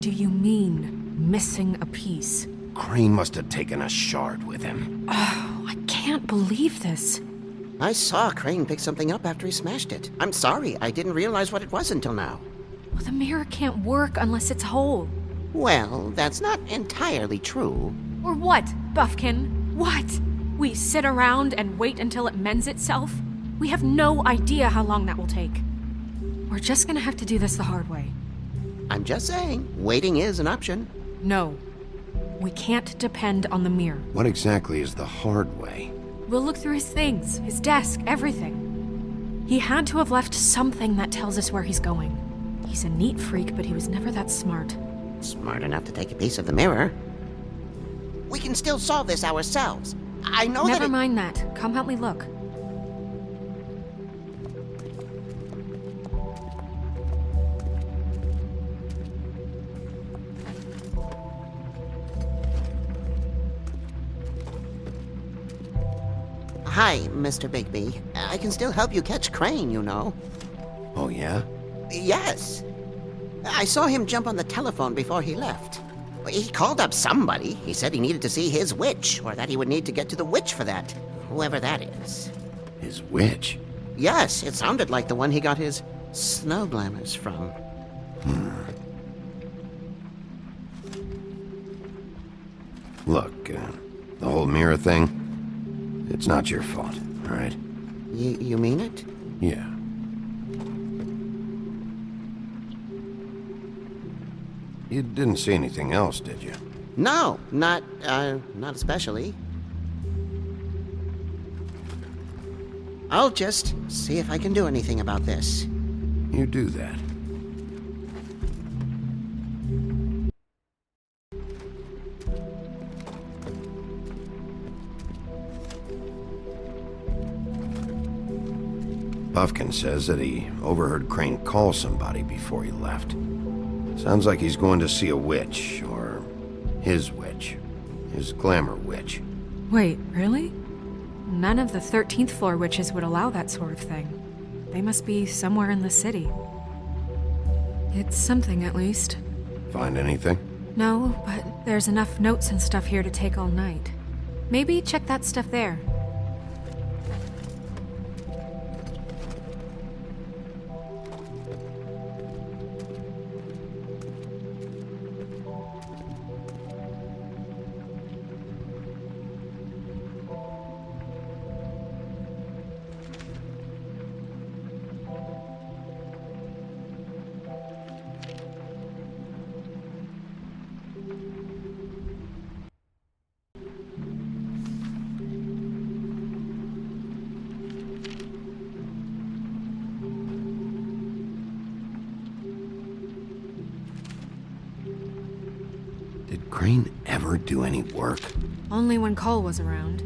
Do you mean missing a piece? Crane must have taken a shard with him. Oh, I can't believe this. I saw Crane pick something up after he smashed it. I'm sorry, I didn't realize what it was until now. Well, the mirror can't work unless it's whole. Well, that's not entirely true. Or what, Buffkin? What? We sit around and wait until it mends itself? We have no idea how long that will take. We're just gonna have to do this the hard way. I'm just saying, waiting is an option. No. We can't depend on the mirror. What exactly is the hard way? We'll look through his things, his desk, everything. He had to have left something that tells us where he's going. He's a neat freak, but he was never that smart. Smart enough to take a piece of the mirror. We can still solve this ourselves. I know Never mind that. Come help me look. Hi, Mr. Bigby. I can still help you catch Crane, you know. Oh, yeah? Yes. I saw him jump on the telephone before he left. He called up somebody. He said he needed to see his witch, or that he would need to get to the witch for that. Whoever that is. His witch? Yes, it sounded like the one he got his snow glamours from. Look, the whole mirror thing, it's not your fault, all right? You mean it? Yeah. You didn't see anything else, did you? No, not especially. I'll just see if I can do anything about this. You do that. Buffkin says that he overheard Crane call somebody before he left. Sounds like he's going to see a witch, or his witch. His glamour witch. Wait, really? None of the 13th floor witches would allow that sort of thing. They must be somewhere in the city. It's something, at least. Find anything? No, but there's enough notes and stuff here to take all night. Maybe check that stuff there. Did Crane ever do any work? Only when Cole was around.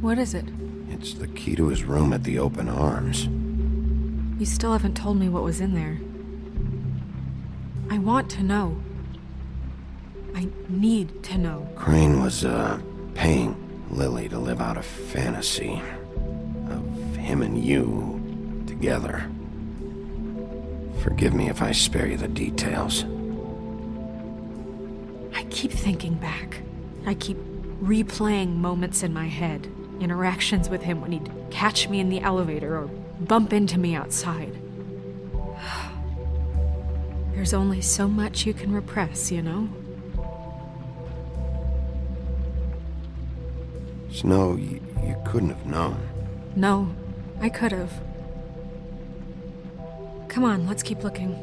What is it? It's the key to his room at the Open Arms. You still haven't told me what was in there. I want to know. I need to know. Crane was, paying Lily to live out a fantasy of him and you together. Forgive me if I spare you the details. I keep thinking back. I keep replaying moments in my head. Interactions with him when he'd catch me in the elevator or bump into me outside. There's only so much you can repress, you know? Snow, you couldn't have known. No, I could have. Come on, let's keep looking.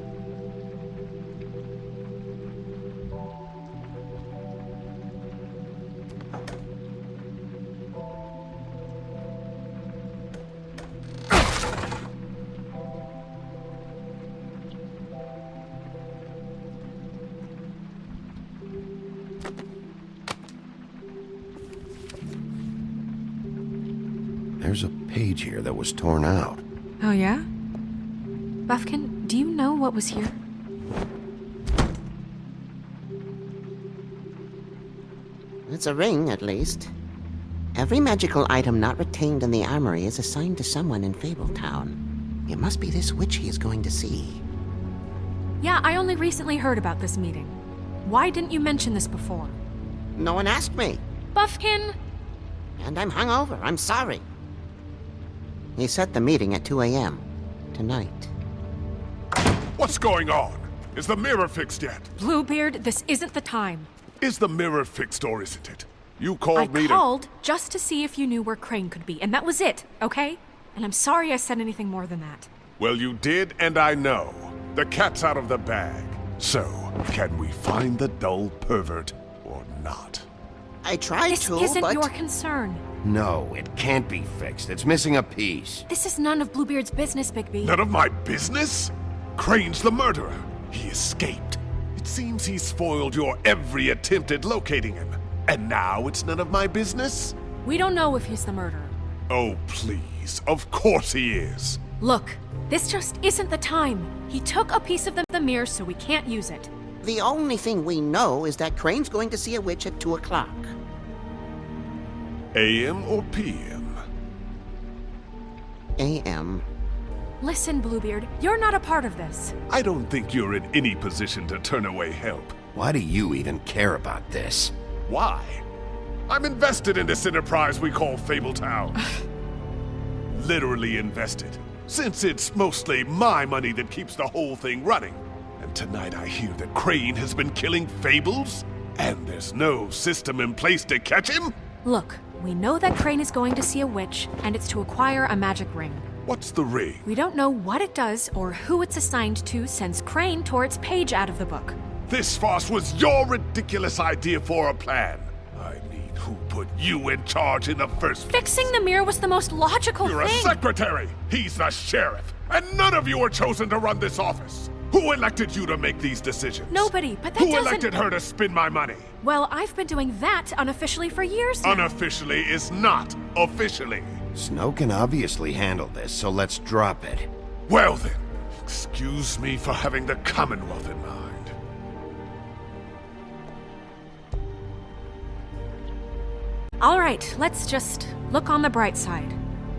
There's a page here that was torn out. Oh, yeah? Buffkin, do you know what was here? It's a ring, at least. Every magical item not retained in the armory is assigned to someone in Fabletown. It must be this witch he is going to see. Yeah, I only recently heard about this meeting. Why didn't you mention this before? No one asked me. Buffkin! And I'm hungover. I'm sorry. He set the meeting at 2 a.m. tonight. What's going on? Is the mirror fixed yet? Bluebeard, this isn't the time. Is the mirror fixed or isn't it? You I called me called just to see if you knew where Crane could be, and that was it, okay? And I'm sorry I said anything more than that. Well, you did, and I know. The cat's out of the bag. So, can we find the dull pervert or not? I tried This to, isn't but... your concern. No, it can't be fixed. It's missing a piece. This is none of Bluebeard's business, Bigby. None of my business? Crane's the murderer. He escaped. It seems he spoiled your every attempt at locating him. And now it's none of my business? We don't know if he's the murderer. Oh, please. Of course he is. Look, this just isn't the time. He took a piece of the mirror, so we can't use it. The only thing we know is that Crane's going to see a witch at 2 o'clock. AM or PM? A.M. Listen, Bluebeard, you're not a part of this. I don't think you're in any position to turn away help. Why do you even care about this? Why? I'm invested in this enterprise we call Fabletown. Literally invested. Since it's mostly my money that keeps the whole thing running. And tonight I hear that Crane has been killing Fables? And there's no system in place to catch him? Look, we know that Crane is going to see a witch, and it's to acquire a magic ring. What's the ring? We don't know what it does or who it's assigned to since Crane tore its page out of the book. This farce was your ridiculous idea for a plan. I mean, who put you in charge in the first place? Fixing the mirror was the most logical You're a thing. secretary! He's the sheriff! And none of you were chosen to run this office! Who elected you to make these decisions? Nobody, but that Who doesn't... elected her to spend my money? Well, I've been doing that unofficially for years now. Unofficially is not officially. Snow can obviously handle this, so let's drop it. Well then, excuse me for having the Commonwealth in mind. All right, let's just look on the bright side.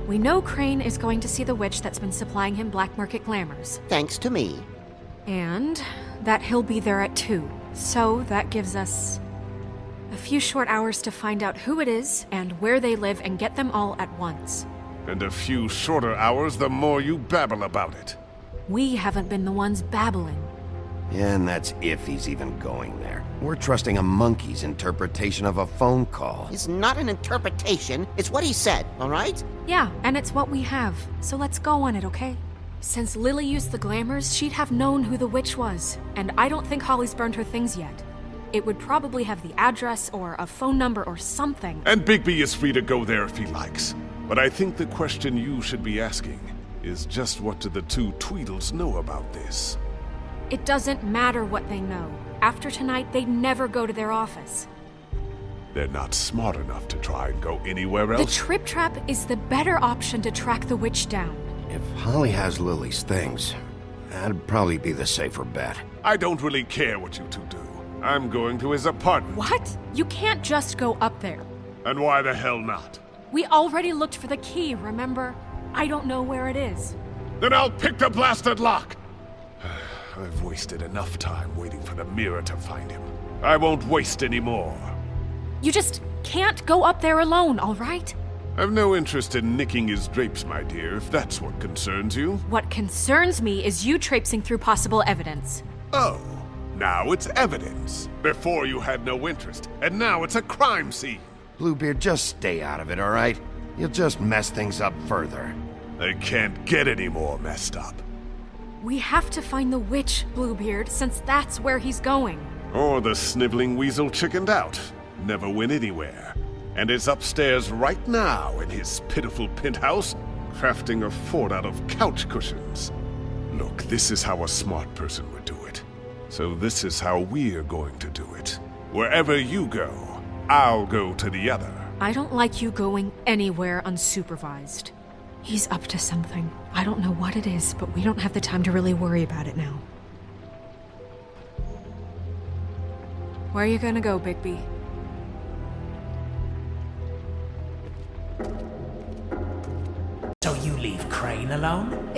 We know Crane is going to see the witch that's been supplying him black market glamours. Thanks to me. And that he'll be there at 2. So that gives us a few short hours to find out who it is and where they live and get them all at once. And a few shorter hours the more you babble about it. We haven't been the ones babbling. And that's if he's even going there. We're trusting a monkey's interpretation of a phone call. It's not an interpretation. It's what he said, all right? Yeah, and it's what we have. So let's go on it, okay? Since Lily used the glamours, she'd have known who the witch was. And I don't think Holly's burned her things yet. It would probably have the address or a phone number or something. And Bigby is free to go there if he likes. But I think the question you should be asking is just what do the two Tweedles know about this? It doesn't matter what they know. After tonight, they'd never go to their office. They're not smart enough to try and go anywhere else. The Trip Trap is the better option to track the witch down. If Holly has Lily's things, that'd probably be the safer bet. I don't really care what you two do. I'm going to his apartment. What? You can't just go up there. And why the hell not? We already looked for the key, remember? I don't know where it is. Then I'll pick the blasted lock! I've wasted enough time waiting for the mirror to find him. I won't waste any more. You just can't go up there alone, all right? I've no interest in nicking his drapes, my dear, if that's what concerns you. What concerns me is you traipsing through possible evidence. Oh, now it's evidence. Before you had no interest, and now it's a crime scene. Bluebeard, just stay out of it, all right? You'll just mess things up further. They can't get any more messed up. We have to find the witch, Bluebeard, since that's where he's going. Or the sniveling weasel chickened out. Never went anywhere. And is upstairs right now in his pitiful penthouse, crafting a fort out of couch cushions. Look, this is how a smart person would do it. So this is how we're going to do it. Wherever you go, I'll go to the other. I don't like you going anywhere unsupervised. He's up to something. I don't know what it is, but we don't have the time to really worry about it now. Where are you gonna go, Bigby? So you leave Crane alone?